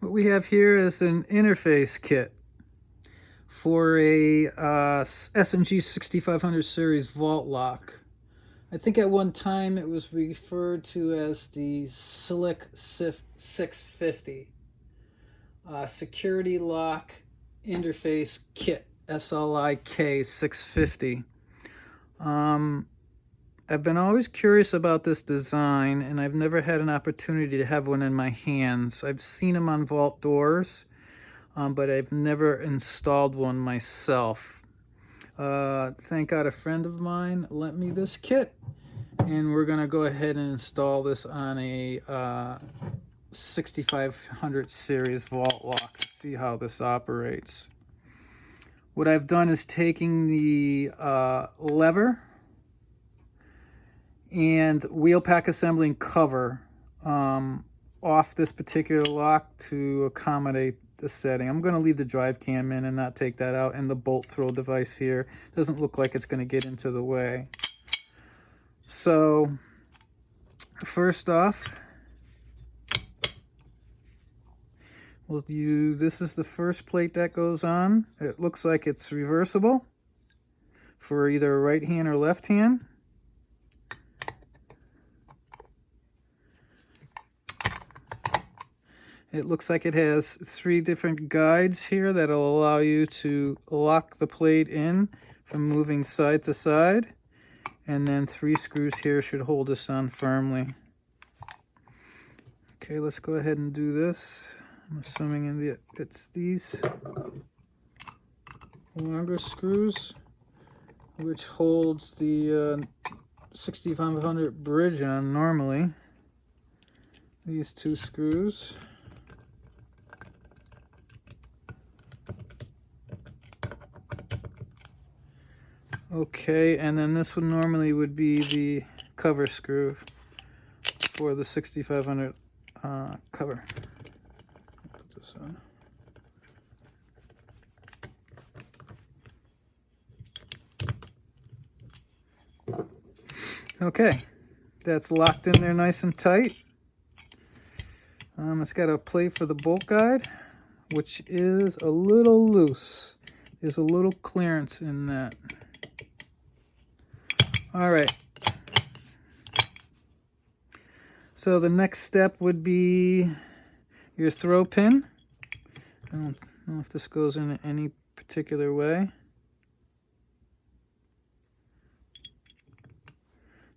What we have here is an interface kit for a S&G 6500 series vault lock. I think at one time it was referred to as the SLIK 650 security lock interface kit, SLIK 650. I've been always curious about this design, and I've never had an opportunity to have one in my hands. I've seen them on vault doors, but I've never installed one myself. Thank God a friend of mine lent me this kit, and we're going to go ahead and install this on a 6500 series vault lock and see how this operates. What I've done is taking the lever and wheel pack assembling cover off this particular lock to accommodate the setting. I'm going to leave the drive cam in and not take that out, and the bolt throw device here doesn't look like it's going to get into the way. So first off, this is the first plate that goes on. It looks like it's reversible for either right hand or left hand. It looks like it has 3 different guides here that'll allow you to lock the plate in from moving side to side. And then 3 screws here should hold this on firmly. Okay, let's go ahead and do this. I'm assuming it's these longer screws, which holds the 6500 bridge on normally. These 2 screws. Okay, and then this one normally would be the cover screw for the 6500 cover. Put this on. Okay, that's locked in there nice and tight. It's got a plate for the bolt guide, which is a little loose. There's a little clearance in that. All right, so the next step would be your throw pin. I don't know if this goes in any particular way.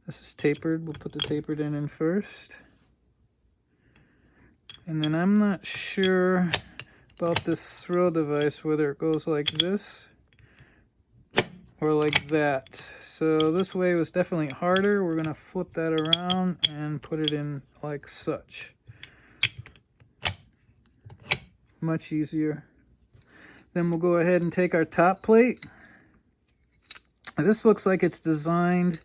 This is tapered. We'll put the tapered in first. And then I'm not sure about this throw device, whether it goes like this or like that. So this way was definitely harder. We're going to flip that around and put it in like such. Much easier. Then we'll go ahead and take our top plate. This looks like it's designed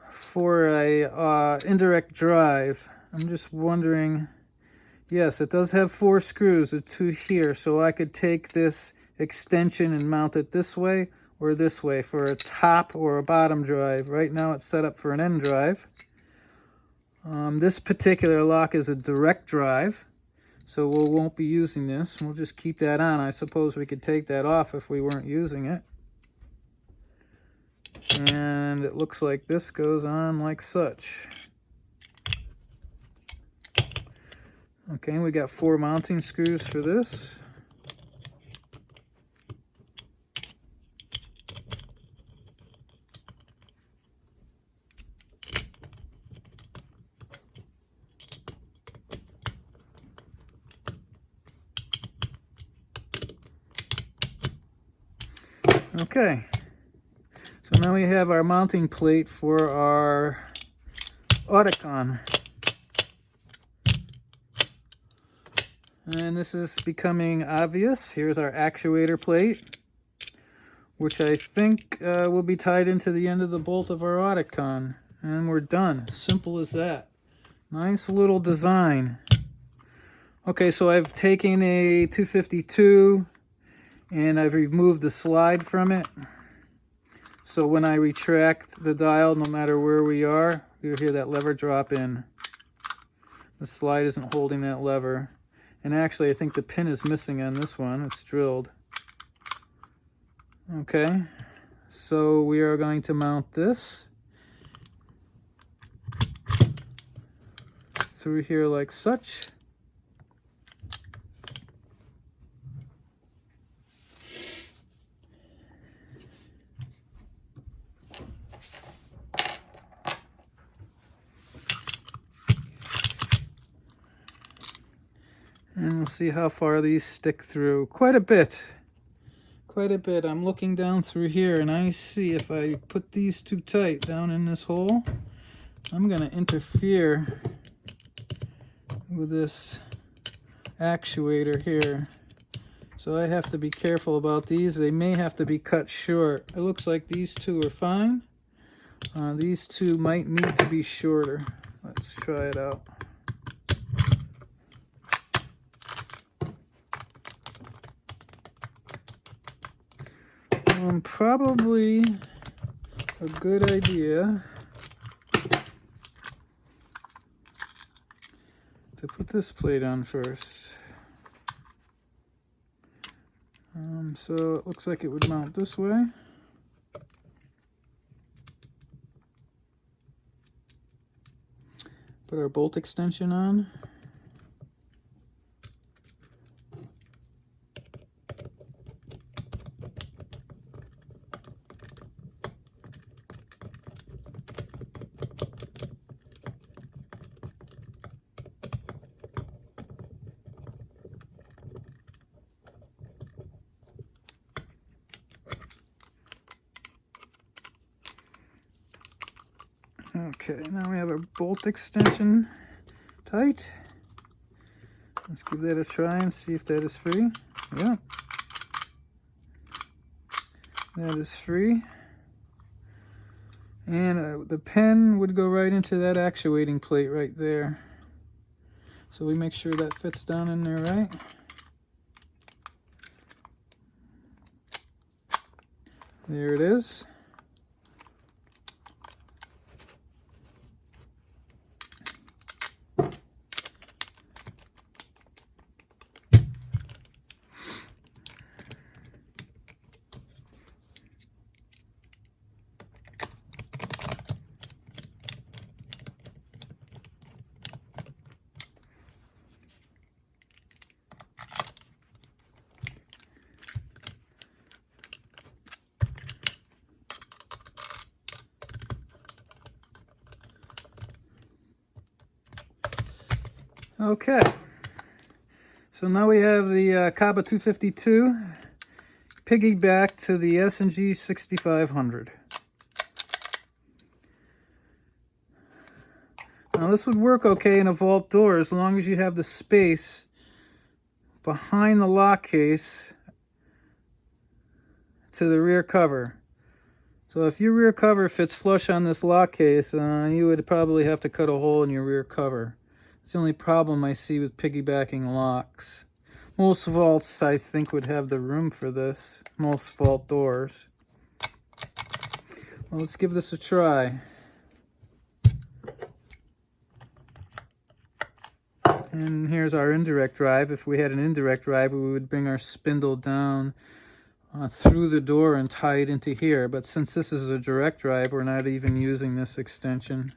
for a indirect drive. I'm just wondering. Yes, it does have 4 screws, the 2 here, so I could take this extension and mount it this way or this way for a top or a bottom drive. Right now it's set up for an end drive. This particular lock is a direct drive, so we won't be using this. We'll just keep that on. I suppose we could take that off if we weren't using it. And it looks like this goes on like such. Okay, we got 4 mounting screws for this. Okay, so now we have our mounting plate for our Auticon. And this is becoming obvious. Here's our actuator plate, which I think will be tied into the end of the bolt of our Auticon. And we're done. Simple as that. Nice little design. Okay, so I've taken a 252 and I've removed the slide from it. So when I retract the dial, no matter where we are, You'll hear that lever drop in. The slide isn't holding that lever. And actually, I think the pin is missing on this one. It's drilled. Okay, so we are going to mount this through here like such. And we'll see how far these stick through. Quite a bit. Quite a bit. I'm looking down through here and I see if I put these too tight down in this hole, I'm going to interfere with this actuator here. So I have to be careful about these. They may have to be cut short. It looks like these two are fine. These two might need to be shorter. Let's try it out. Probably a good idea to put this plate on first. So it looks like it would mount this way. Put our bolt extension on. Okay, now we have our bolt extension tight. Let's give that a try and see if that is free. Yeah, that is free. And the pen would go right into that actuating plate right there. So we make sure that fits down in there right. There it is. Okay, so now we have the Kaba 252 piggyback to the S&G 6500. Now this would work okay in a vault door as long as you have the space behind the lock case to the rear cover. So if your rear cover fits flush on this lock case, you would probably have to cut a hole in your rear cover. It's the only problem I see with piggybacking locks. Most vaults, I think, would have the room for this. Most vault doors. Well, let's give this a try. And here's our indirect drive. If we had an indirect drive, we would bring our spindle down through the door and tie it into here. But since this is a direct drive, we're not even using this extension.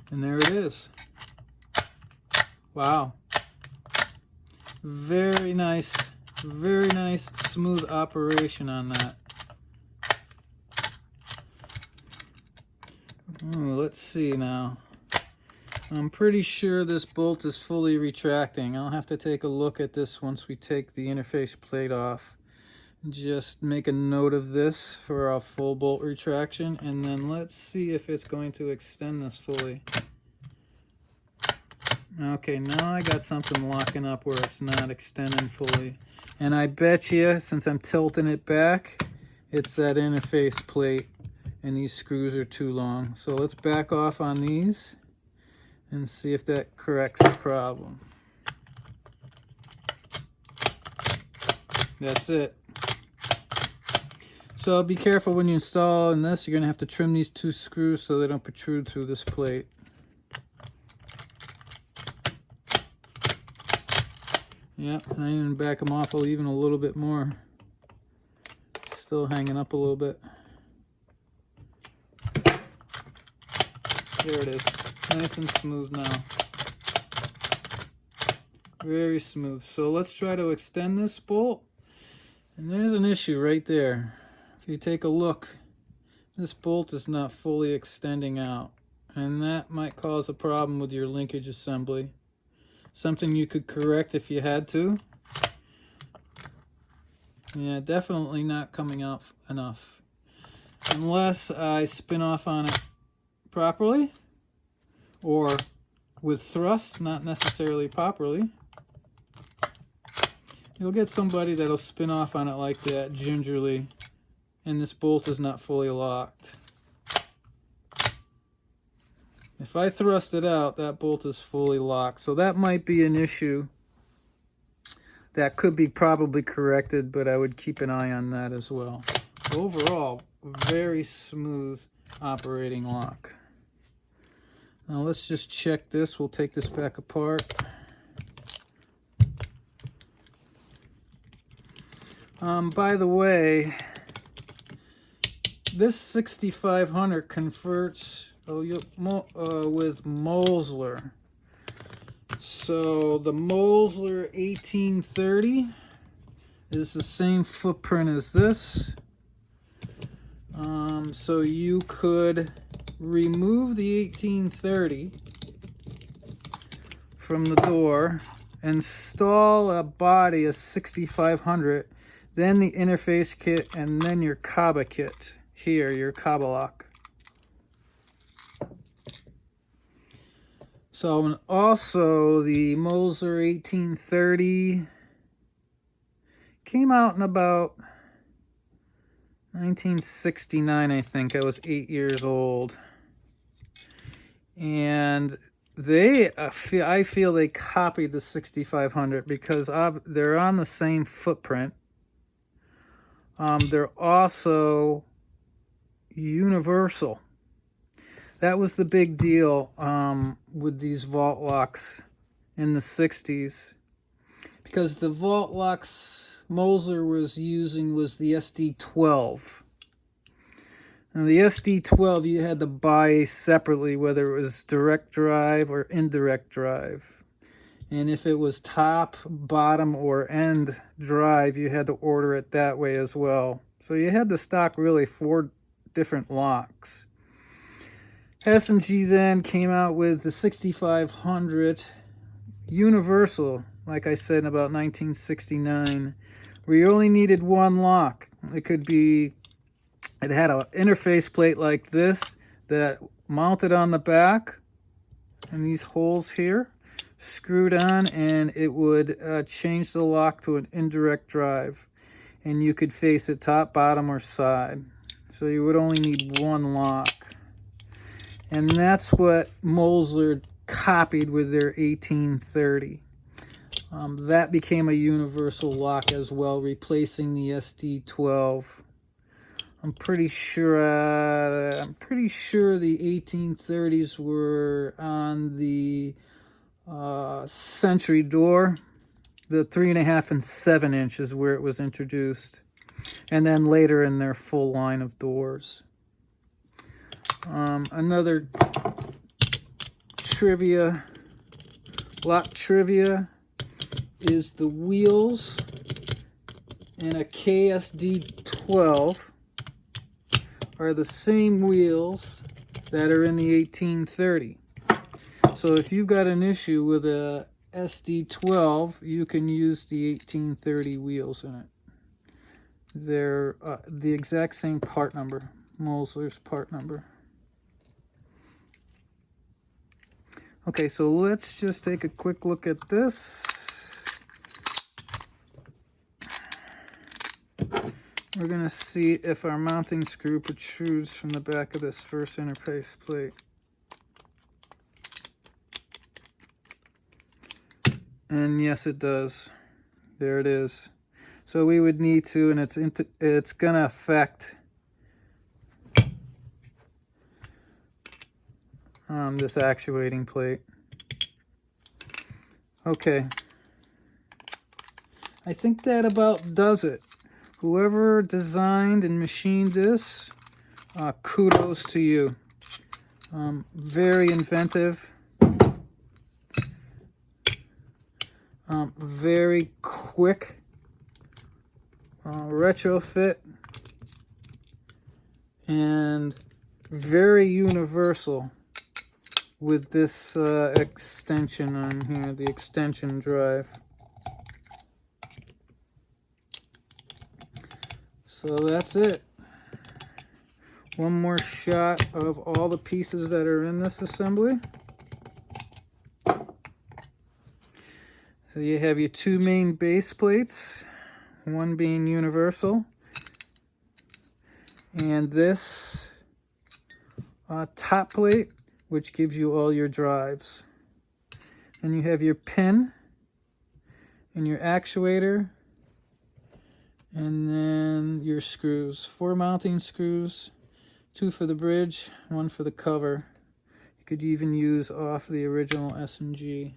And there it is. Wow. Very nice, smooth operation on that. Oh, let's see now. I'm pretty sure this bolt is fully retracting. I'll have to take a look at this once we take the interface plate off. Just make a note of this for our full bolt retraction, and then let's see if it's going to extend this fully. Okay, now I got something locking up where it's not extending fully. And I bet you, since I'm tilting it back, it's that interface plate and these screws are too long. So let's back off on these and see if that corrects the problem. That's it. So be careful when you install in this. You're going to have to trim these 2 screws so they don't protrude through this plate. Yeah, and I even back them off even a little bit more. Still hanging up a little bit. There it is. Nice and smooth now. Very smooth. So let's try to extend this bolt. And there's an issue right there. If you take a look, this bolt is not fully extending out. And that might cause a problem with your linkage assembly. Something you could correct if you had to. Yeah, definitely not coming out enough. Unless I spin off on it properly. Or with thrust, not necessarily properly. You'll get somebody that'll spin off on it like that, gingerly, and this bolt is not fully locked. If I thrust it out, that bolt is fully locked. So that might be an issue that could be probably corrected, but I would keep an eye on that as well. Overall, very smooth operating lock. Now let's just check this. We'll take this back apart. By the way, this 6500 converts with Mosler. So the Mosler 1830 is the same footprint as this. So you could remove the 1830 from the door, install a body, a 6500, then the interface kit, and then your Kaba kit. Here, your Kaba lock. So also the Mosler 1830 came out in about 1969, I think. I was 8 years old. And they, I feel they copied the 6500 because they're on the same footprint. They're also universal. That was the big deal with these vault locks in the 60s. Because the vault locks Mosler was using was the SD12. Now the SD12 you had to buy separately, whether it was direct drive or indirect drive. And if it was top, bottom, or end drive, you had to order it that way as well. So you had to stock really 4 different locks. S&G then came out with the 6500 universal, like I said, in about 1969, where you only needed 1 lock. It could be, it had an interface plate like this that mounted on the back, and these holes here, screwed on, and it would change the lock to an indirect drive. And you could face it top, bottom, or side. So you would only need 1 lock. And that's what Mosler copied with their 1830. That became a universal lock as well, replacing the SD12. I'm pretty sure the 1830s were on the Century door. The 3.5 and 7 inches where it was introduced, and then later in their full line of doors. Another trivia, lock trivia, is the wheels in a KSD12 are the same wheels that are in the 1830. So if you've got an issue with a SD12, you can use the 1830 wheels in it. They're the exact same part number, Mosler's part number. Okay, so let's just take a quick look at this. We're going to see if our mounting screw protrudes from the back of this first interface plate. And yes, it does. There it is. So we would need to, and it's going to affect this actuating plate. Okay. I think that about does it. Whoever designed and machined this, kudos to you. Very inventive. Very quick retrofit. And very universal with this extension on here, the extension drive. So that's it. One more shot of all the pieces that are in this assembly. So you have your two main base plates, one being universal, and this top plate, which gives you all your drives. And you have your pin and your actuator, and then your screws. 4 mounting screws, 2 for the bridge, 1 for the cover. You could even use off the original S&G.